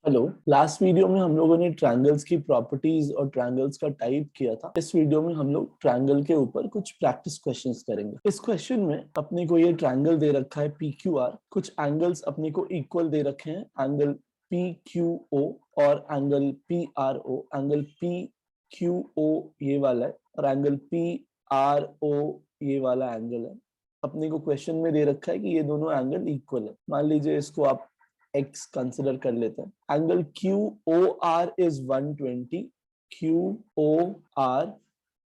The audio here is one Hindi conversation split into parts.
हेलो। लास्ट वीडियो में हम लोगों ने ट्रायंगल्स की प्रॉपर्टीज और ट्रायंगल्स का टाइप किया था। इस वीडियो में हम लोग ट्रायंगल के ऊपर कुछ प्रैक्टिस क्वेश्चंस करेंगे। इस क्वेश्चन में अपने को ये ट्रायंगल दे रखा है पी क्यू आर, कुछ एंगल्स अपने को इक्वल दे रखे हैं, एंगल पी क्यू ओ और angle P R O. Angle P Q O ये वाला है और एंगल पी आर ओ ये वाला एंगल है। अपने को क्वेश्चन में दे रखा है कि ये दोनों एंगल इक्वल है। मान लीजिए इसको आप x कंसिडर कर लेते हैं। Angle Q O R is 120। Q O R,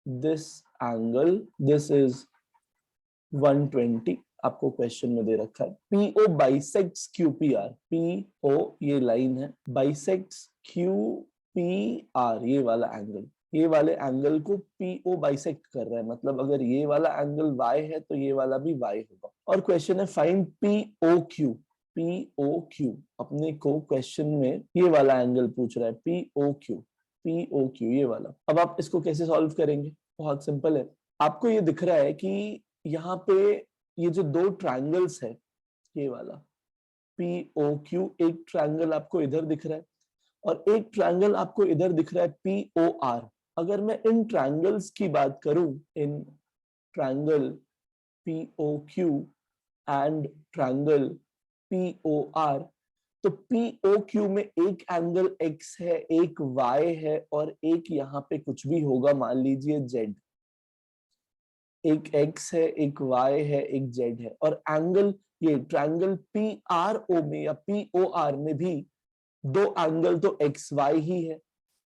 this angle, this is 120 आपको क्वेश्चन में दे रखा है। P O bisects Q P R. P O ये लाइन है, बाइसेक्ट्स क्यू पी आर ये वाला एंगल। ये वाले एंगल को पी ओ बाइसेक्ट कर रहा है, मतलब अगर ये वाला एंगल y है तो ये वाला भी y होगा। और क्वेश्चन है find P O Q. P O Q, अपने को क्वेश्चन में ये वाला एंगल पूछ रहा है, P O Q. P O Q ये वाला। अब आप इसको कैसे सॉल्व करेंगे? बहुत सिंपल है। आपको ये दिख रहा है कि यहाँ पे ये जो दो ट्रायंगल्स है, ये वाला पी ओ क्यू, एक ट्रायंगल आपको इधर दिख रहा है और एक ट्रायंगल आपको इधर दिख रहा है पी ओ आर। अगर मैं इन ट्रायंगल्स की बात करूं, in triangle P O Q and triangle P O R, तो पी ओ क्यू में एक एंगल x है, एक y है और एक यहाँ पे कुछ भी होगा, मान लीजिए z। एक x है, एक y है, एक z है। और एंगल ये ट्रायंगल पी आर ओ में या पी ओ आर में भी दो एंगल तो एक्स वाई ही है।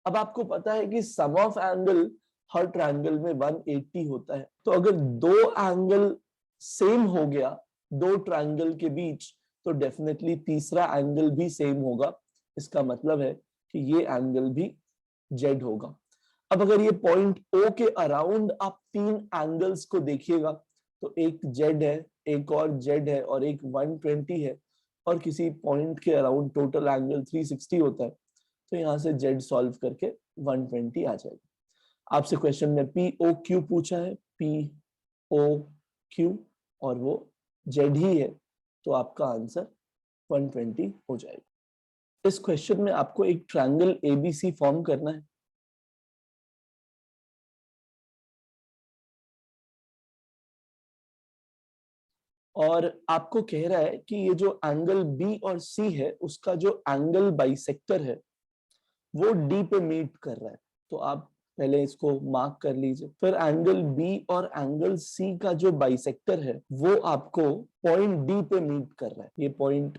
अब आपको पता है कि सम ऑफ एंगल हर ट्रायंगल में 180 होता है, तो अगर दो एंगल सेम हो गया दो ट्रायंगल के बीच, तो डेफिनेटली तीसरा एंगल भी सेम होगा। इसका मतलब है कि ये एंगल भी जेड होगा। अब अगर ये पॉइंट ओ के अराउंड आप तीन एंगल्स को देखिएगा, तो एक जेड है, एक और जेड है और एक 120 है, और किसी पॉइंट के अराउंड टोटल एंगल 360 होता है, तो यहाँ से जेड सॉल्व करके 120 आ जाएगा। आपसे क्वेश्चन में पी ओ क्यू पूछा है, पी ओ क्यू, और वो जेड ही है, तो आपका आंसर 120 हो जाएगा। इस क्वेश्चन में आपको एक ट्रायंगल एबीसी फॉर्म करना है। और आपको कह रहा है कि ये जो एंगल बी और सी है, उसका जो एंगल बाइसेक्टर है वो डी पे मीट कर रहा है। तो आप पहले इसको मार्क कर लीजिए। फिर एंगल बी और एंगल सी का जो बाइसेक्टर है वो आपको पॉइंट डी पे मीट कर रहा है, ये पॉइंट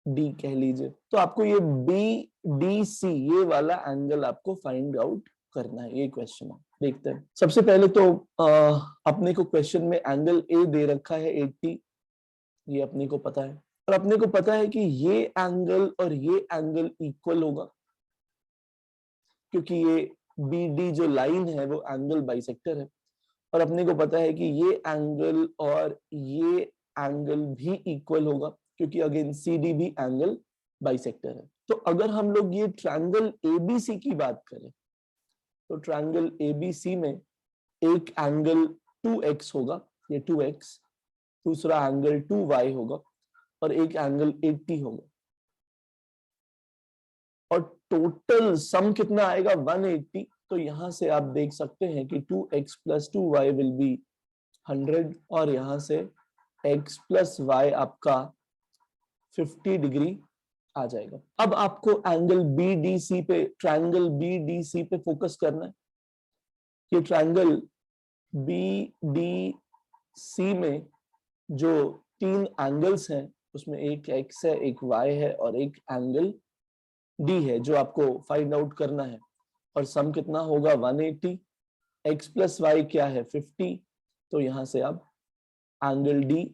डी कह लीजिए। तो आपको ये बी डी सी ये वाला एंगल आपको फाइंड आउट करना है। ये क्वेश्चन है, देखते हैं। सबसे पहले तो अपने को क्वेश्चन में एंगल ए दे रखा है 80, ये अपने को पता है। और अपने को पता है कि ये एंगल और ये एंगल इक्वल होगा, क्योंकि ये बी डी जो लाइन है वो एंगल बाइसेक्टर है। और अपने को पता है कि ये एंगल और ये एंगल भी इक्वल होगा, क्योंकि अगेन सी डी भी एंगल बाइसेक्टर है। तो अगर हम लोग ये ट्रायंगल एबीसी की बात करें, तो ट्रायंगल एबीसी में एक एंगल 2x होगा, ये 2x, दूसरा एंगल 2y होगा और एक एंगल 80 होगा, और टोटल सम कितना आएगा 180। तो यहां से आप देख सकते हैं कि 2x plus 2y will be 100, और यहां से x प्लस y आपका 50 डिग्री आ जाएगा। अब आपको एंगल BDC पे, ट्रायंगल BDC पे फोकस करना है। ये ट्रायंगल BDC में जो तीन एंगल्स हैं, उसमें एक x है, एक y है और एक एंगल D है, जो आपको फाइंड आउट करना है। और सम कितना होगा 180, x प्लस वाई क्या है 50, तो यहां से आप एंगल D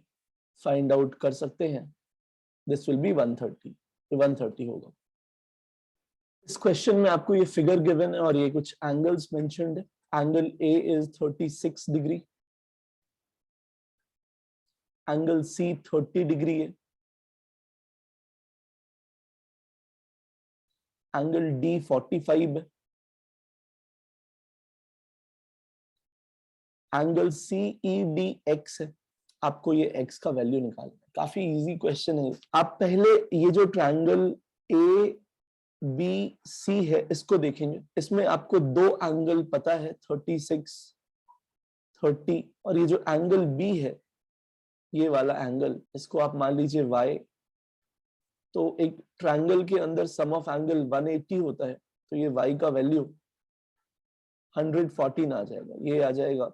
फाइंड आउट कर सकते हैं। दिस विल बी 130, 130 होगा। इस क्वेश्चन में आपको ये फिगर गिवन है और ये कुछ एंगल्स मेंशन्ड है। Angle A is 36 degree, angle C 30 degree है, एंगल D 45 है, एंगल CEDX है। आपको ये x का वैल्यू निकालना है। काफी इजी क्वेश्चन है। आप पहले ये जो ट्रायंगल बी सी है, इसको देखेंगे। इसमें आपको दो एंगल पता है, 36, 30, और ये जो एंगल बी है, ये वाला एंगल, इसको आप मान लीजिए y। तो एक ट्रायंगल के अंदर सम ऑफ एंगल 180 होता है, तो ये y का वैल्यू 114 आ जाएगा, ये आ जाएगा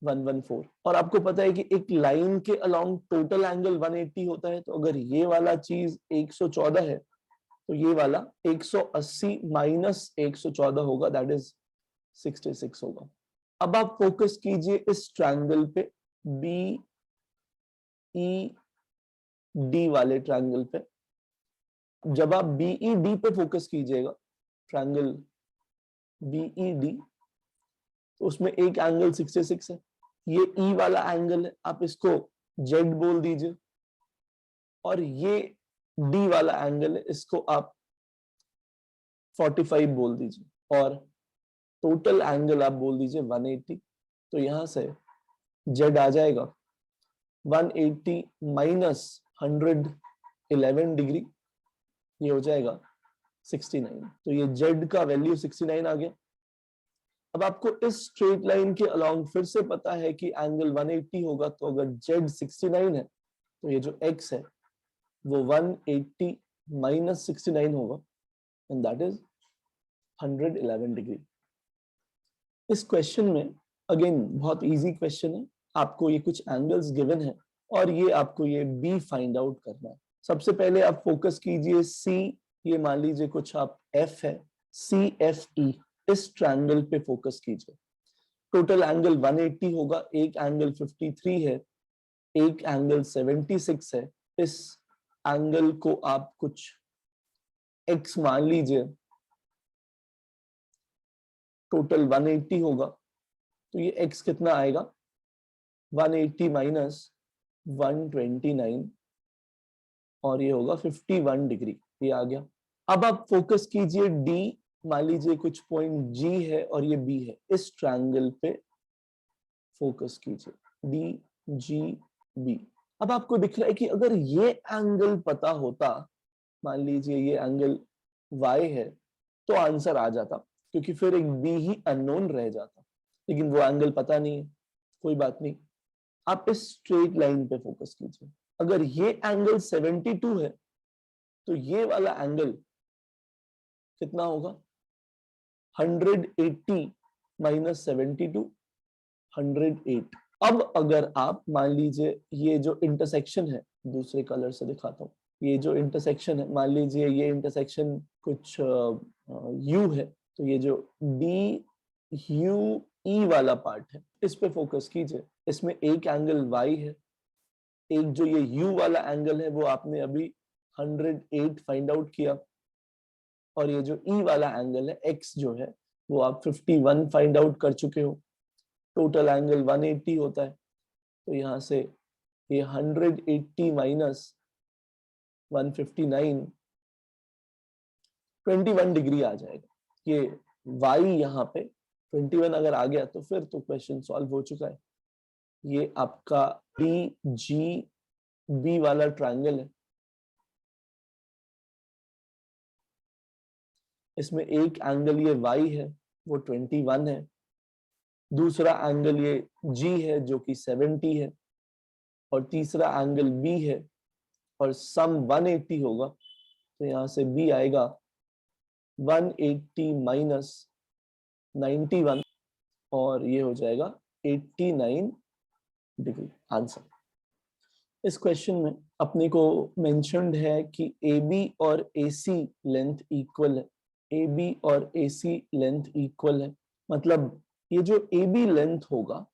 114। और आपको पता है कि एक लाइन के अलोंग टोटल एंगल 180 होता है, तो अगर ये वाला चीज 114 है तो ये वाला 180 माइनस 114 होगा, दैट इज 66 होगा। अब आप फोकस कीजिए इस ट्रायंगल पे, बी ई डी वाले ट्रायंगल पे। जब आप बीई डी पे फोकस कीजिएगा, ट्रायंगल बीई डी, तो उसमें एक एंगल 66 है, ये ई वाला एंगल है, आप इसको जेड बोल दीजिए, और ये डी वाला एंगल है, इसको आप 45 बोल दीजिए, और टोटल एंगल आप बोल दीजिए 180। तो यहां से जेड आ जाएगा 180 माइनस 111 डिग्री, ये हो जाएगा 69। तो ये जेड का वैल्यू 69 आ गया। अब आपको इस स्ट्रेट लाइन के अलोंग फिर से पता है कि एंगल 180 होगा, तो अगर जेड 69 है तो ये जो एक्स है वो 180 माइनस 69 होगा, एंड दैट इज 111 डिग्री। इस क्वेश्चन में अगेन बहुत इजी क्वेश्चन है, आपको ये कुछ एंगल्स गिवन है और ये आपको ये बी फाइंड आउट करना है। सबसे पहले आप फोकस कीजिए सी, ये मान लीजिए कुछ आप एफ है, सी एफ ई, इस ट्रायंगल पे फोकस कीजिए। टोटल एंगल 180 होगा, एक एंगल 53 है, एक एंगल 76 है। इस एंगल को आप कुछ x मान लीजिए, टोटल 180 होगा, तो ये x कितना आएगा, 180 माइनस 129, और ये होगा 51 डिग्री, ये आ गया। अब आप फोकस कीजिए D, मान लीजिए कुछ पॉइंट G है और ये B है, इस ट्रायंगल पे फोकस कीजिए, D G B। अब आपको दिख रहा है कि अगर ये एंगल पता होता, मान लीजिए ये एंगल Y है, तो आंसर आ जाता, क्योंकि फिर एक B ही अननोन रह जाता, लेकिन वो एंगल पता नहीं है। कोई बात नहीं, आप इस स्ट्रेट लाइन पे फोकस कीजिए। अगर ये एंगल 72 है तो ये वाला एंगल कितना होगा, 180 माइनस 72, 108। अब अगर आप मान लीजिए ये जो इंटरसेक्शन है, दूसरे कलर से दिखाता हूँ, ये जो इंटरसेक्शन है, मान लीजिए ये इंटरसेक्शन कुछ यू है, तो ये जो डी यू ई वाला पार्ट है, इस पे फोकस कीजिए। इसमें एक एंगल y है, एक जो ये u वाला एंगल है वो आपने अभी 108 फाइंड आउट किया, और ये जो e वाला एंगल है x जो है वो आप 51 फाइंड आउट कर चुके हो। टोटल एंगल 180 होता है, तो यहां से ये 180 माइनस 159, 21 डिग्री आ जाएगा। ये y यहाँ पे 21 अगर आ गया तो फिर तो क्वेश्चन सॉल्व हो चुका है। ये आपका डी जी बी वाला ट्रायंगल है, इसमें एक एंगल ये y है वो 21 है, दूसरा एंगल ये g है जो कि 70 है, और तीसरा एंगल b है, और सम 180 होगा, तो यहां से b आएगा 180 माइनस 91, और ये हो जाएगा 89 डिग्री आंसर। इस क्वेश्चन में अपने को मेंशन्ड है कि AB और AC लेंथ इक्वल है, AB और AC लेंथ इक्वल है, मतलब ये जो AB लेंथ होगा,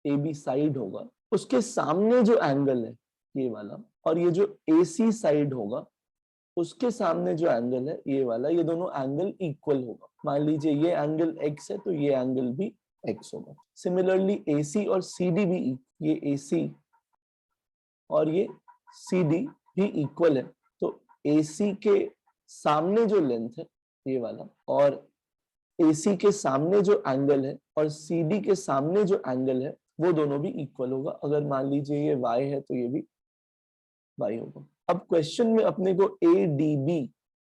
AB साइड होगा, उसके सामने जो एंगल है ये वाला, और ये जो AC साइड होगा उसके सामने जो एंगल है ये वाला, ये दोनों एंगल इक्वल होगा। मान लीजिए ये एंगल x है तो ये एंगल भी x होगा। सिमिलरली AC और CD भी, ये AC और ये CD भी इक्वल है, तो AC के सामने जो लेंथ है ये वाला, और AC के सामने जो एंगल है और CD के सामने जो एंगल है वो दोनों भी इक्वल होगा। अगर मान लीजिए ये y है तो ये भी y होगा। अब क्वेश्चन में अपने को ADB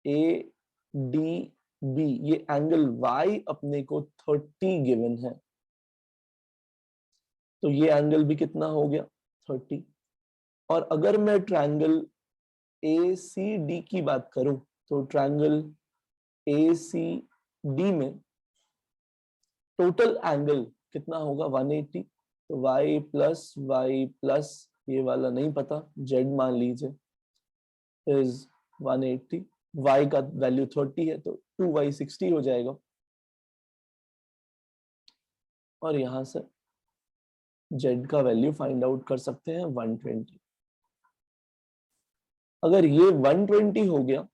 ए डी बी, ये एंगल y अपने को 30 गिवन है, तो ये एंगल भी कितना हो गया 30। और अगर मैं ट्रायंगल ए सी डी की बात करूं तो ट्रायंगल ए सी डी में टोटल एंगल कितना होगा 180, तो y प्लस ये वाला नहीं पता, z मान लीजिए इज 180, y का वैल्यू 30 है तो 2y 60 हो जाएगा, और यहां से z का वैल्यू फाइंड आउट कर सकते हैं 120। अगर ये 120 हो गया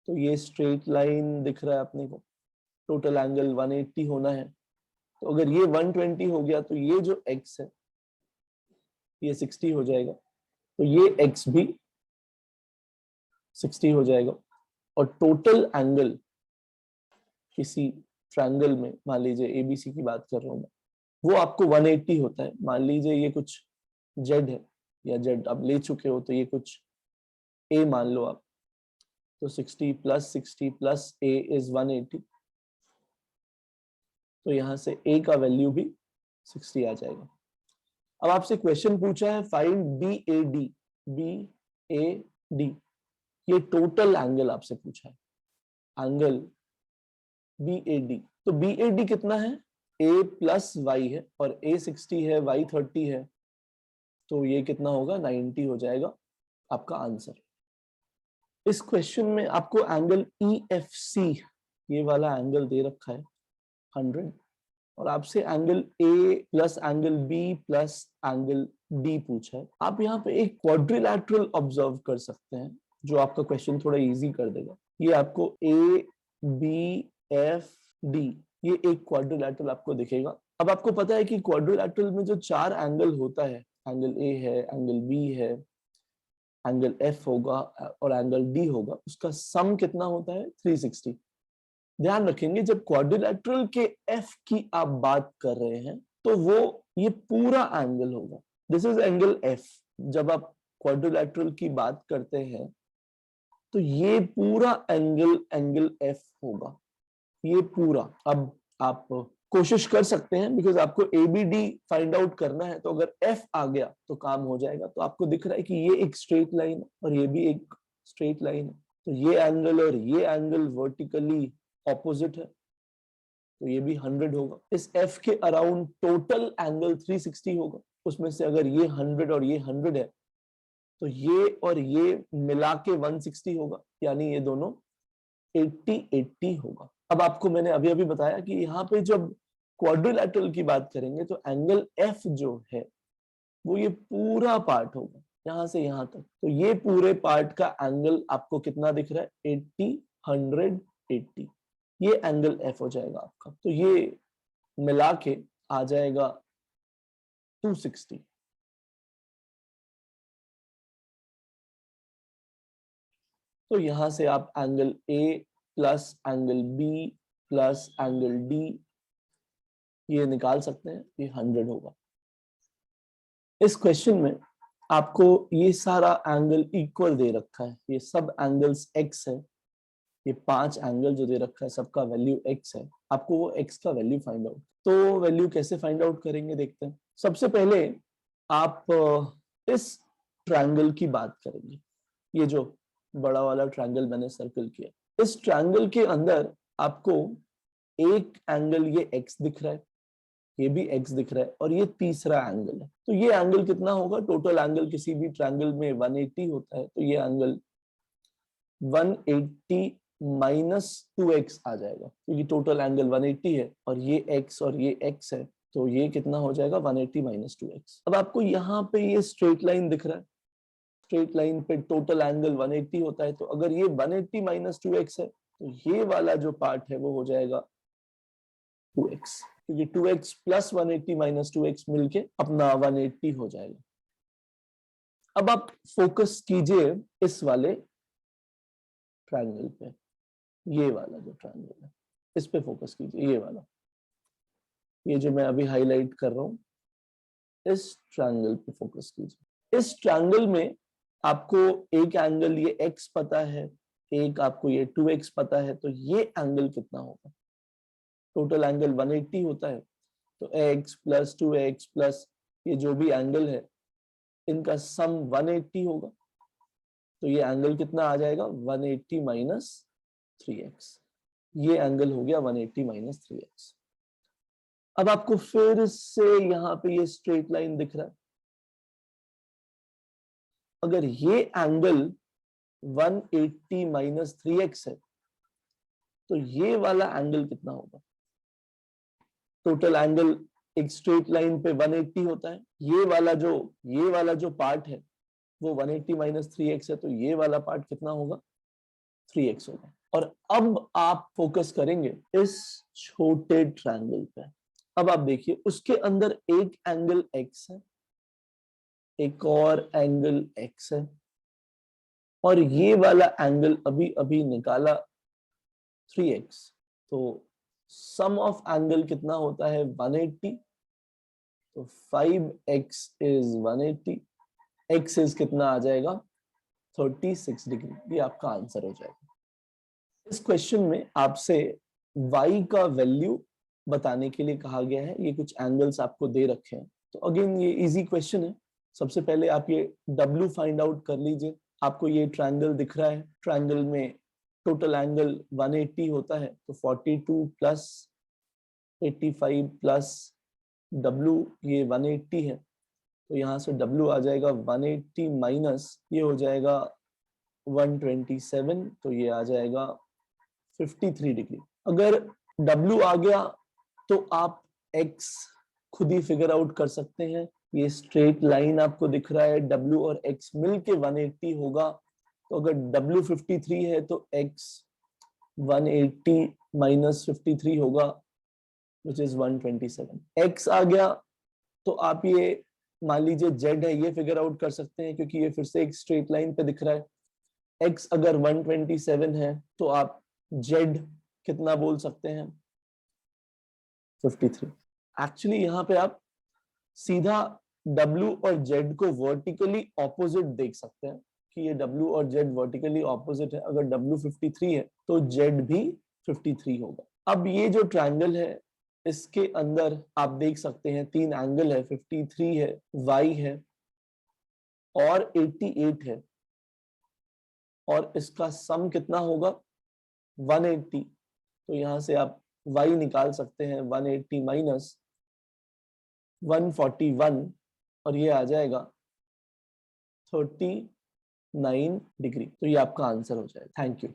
तो ये स्ट्रेट लाइन दिख रहा है अपने को, टोटल एंगल 180 होना है, तो अगर ये 120 हो गया तो ये जो x है ये 60 हो जाएगा, तो ये x भी 60 हो जाएगा, और टोटल एंगल किसी ट्रायंगल में, मान लीजिए एबीसी की बात कर रहा हूं मैं, वो आपको 180 होता है। मान लीजिए ये कुछ z है, या z आप ले चुके हो तो ये कुछ a मान लो आप, तो 60 प्लस a इज 180, तो यहां से a का वैल्यू भी 60 आ जाएगा। अब आपसे क्वेश्चन पूछा है फाइंड बी ए डी, ये टोटल एंगल आपसे पूछा है, एंगल बी ए डी, तो बी ए डी कितना है, a प्लस वाई है, और a 60 है, y 30 है, तो ये कितना होगा 90 हो जाएगा आपका आंसर। इस क्वेश्चन में आपको एंगल EFC, ये वाला एंगल दे रखा है 100, और आपसे angle A plus angle B plus angle D पूछा है। आप यहाँ पे एक क्वाड्रिलैटरल ऑब्जर्व कर सकते हैं जो आपका क्वेश्चन थोड़ा इजी कर देगा। ये आपको A B F D, ये एक क्वाड्रिलैटरल आपको दिखेगा। अब आपको पता है कि क्वाड्रिलैटरल में जो 4 एंगल होता है, एंगल A है, एंगल B है, एंगल F होगा और एंगल D होगा, उसका सम कितना होता है 360। ध्यान रखेंगे जब क्वाड्रिलैटरल के F की आप बात कर रहे हैं तो वो ये पूरा एंगल होगा, दिस इज एंगल F। जब आप क्वाड्रिलैटरल की बात करते हैं तो ये पूरा एंगल F होगा, ये पूरा। अब आप कोशिश कर सकते हैं, बिकॉज आपको ABD फाइंड आउट करना है, तो अगर F आ गया तो काम हो जाएगा। तो आपको दिख रहा है कि ये एक स्ट्रेट लाइन है और ये भी एक स्ट्रेट लाइन है, तो ये एंगल और ये एंगल वर्टिकली ऑपोजिट है, तो ये भी 100 होगा। इस F के अराउंड टोटल एंगल 360 होगा, उसमें से अगर ये 100 और ये 100 है तो ये और ये मिला के 160 होगा, यानी ये दोनों 80 होगा। अब आपको मैंने अभी अभी बताया कि यहाँ पे जब क्वाड्रिलैटरल की बात करेंगे तो एंगल F जो है वो ये पूरा पार्ट होगा, यहाँ से यहाँ तक, तो ये पूरे पार्ट का एंगल आपको कितना दिख रहा है 80 100 80, ये एंगल F हो जाएगा आपका, तो ये मिला के आ जाएगा 260। तो यहां से आप angle A plus angle B plus angle D ये निकाल सकते हैं, ये 100 होगा। इस क्वेश्चन में आपको ये सारा एंगल इक्वल दे रखा है, ये सब एंगल्स x है, ये 5 एंगल जो दे रखा है सबका वैल्यू x है, आपको वो x का वैल्यू फाइंड आउट। तो वैल्यू कैसे फाइंड आउट करेंगे देखते हैं। सबसे पहले आप इस ट्रायंगल की बात करेंगे, ये जो बड़ा वाला ट्रायंगल मैंने सर्कल किया, इस ट्रायंगल के अंदर आपको एक एंगल ये x दिख रहा है, ये भी x दिख रहा है, और ये तीसरा एंगल है। तो ये एंगल कितना होगा, टोटल एंगल किसी भी ट्रायंगल में 180 होता है, तो ये एंगल 180 माइनस 2x आ जाएगा, क्योंकि टोटल एंगल 180 है और ये x है, तो ये कितना हो जाएगा 180 माइनस 2x। अब आपको यहाँ पे ये स्ट्रेट लाइन दिख रहा है, स्ट्रेट लाइन पे टोटल एंगल 180 होता है, तो अगर ये 180 माइनस 2x है तो ये वाला जो पार्ट है वो हो जाएगा 2x, क्योंकि 2x प्लस 180 माइनस 2x मिलके अपना 180 हो जाएगा। अब आप फोकस कीजिए इस वाले ट्रायंगल पे, ये वाला जो ट्रायंगल है इस पे फोकस कीजिए, ये वाला, ये जो मैं अभी हाईलाइट कर रहा हूं, इस ट्रायंगल पे फोकस कीजिए। इस ट्रायंगल में आपको एक एंगल ये x पता है, एक आपको ये 2x पता है, तो ये एंगल कितना होगा? टोटल एंगल 180 होता है, तो x प्लस 2x प्लस ये जो भी एंगल है इनका सम 180 होगा। तो ये एंगल कितना आ जाएगा? 180 माइनस 3x। ये एंगल हो गया 180 माइनस 3x। अब आपको फिर से यहां पे ये स्ट्रेट लाइन दिख रहा है। अगर ये एंगल 180 माइनस 3x है, तो ये वाला एंगल कितना होगा? टोटल एंगल एक स्ट्रेट लाइन पे 180 होता है। ये वाला जो पार्ट है वो 180 माइनस 3x है, तो ये वाला पार्ट कितना होगा? 3x होगा। और अब आप फोकस करेंगे इस छोटे ट्रायंगल पे। अब आप देखिए उसके अंदर एक एंगल x है, एक और एंगल x है, और ये वाला एंगल अभी अभी निकाला 3x। तो सम ऑफ एंगल कितना होता है? 180। तो 5x इज 180, x इज कितना आ जाएगा? 36 डिग्री। ये आपका आंसर हो जाएगा। इस क्वेश्चन में आपसे y का वैल्यू बताने के लिए कहा गया है। ये कुछ एंगल्स आपको दे रखे हैं। तो अगेन ये इजी क्वेश्चन है। सबसे पहले आप ये w फाइंड आउट कर लीजिए। आपको ये ट्रायंगल दिख रहा है, ट्रायंगल में टोटल एंगल 180 होता है, तो 42 प्लस 85 प्लस w ये 180 है, तो यहाँ से w आ जाएगा 180 माइनस ये हो जाएगा 127, तो ये आ जाएगा 53 डिग्री। अगर w आ गया तो आप x खुद ही फिगर आउट कर सकते हैं। ये स्ट्रेट लाइन आपको दिख रहा है, w और x मिलके 180 होगा। तो अगर w 53 है तो x 180 माइनस 53 होगा, विच इज 127। x आ गया तो आप ये मान लीजिए z है, ये फिगर आउट कर सकते हैं क्योंकि ये फिर से एक स्ट्रेट लाइन पे दिख रहा है। x अगर 127 है तो आप z कितना बोल सकते हैं? 53। एक्चुअली यहाँ पे आप सीधा w और z को वर्टिकली ऑपोजिट देख सकते हैं कि ये w और z वर्टिकली ऑपोजिट है। अगर w 53 है तो z भी 53 होगा। अब ये जो ट्रायंगल है इसके अंदर आप देख सकते हैं तीन एंगल है, 53 है, y है और 88 है, और इसका सम कितना होगा? 180। तो यहां से आप y निकाल सकते हैं, 180 माइनस 141, और ये आ जाएगा 39 डिग्री। तो ये आपका आंसर हो जाएगा। Thank you.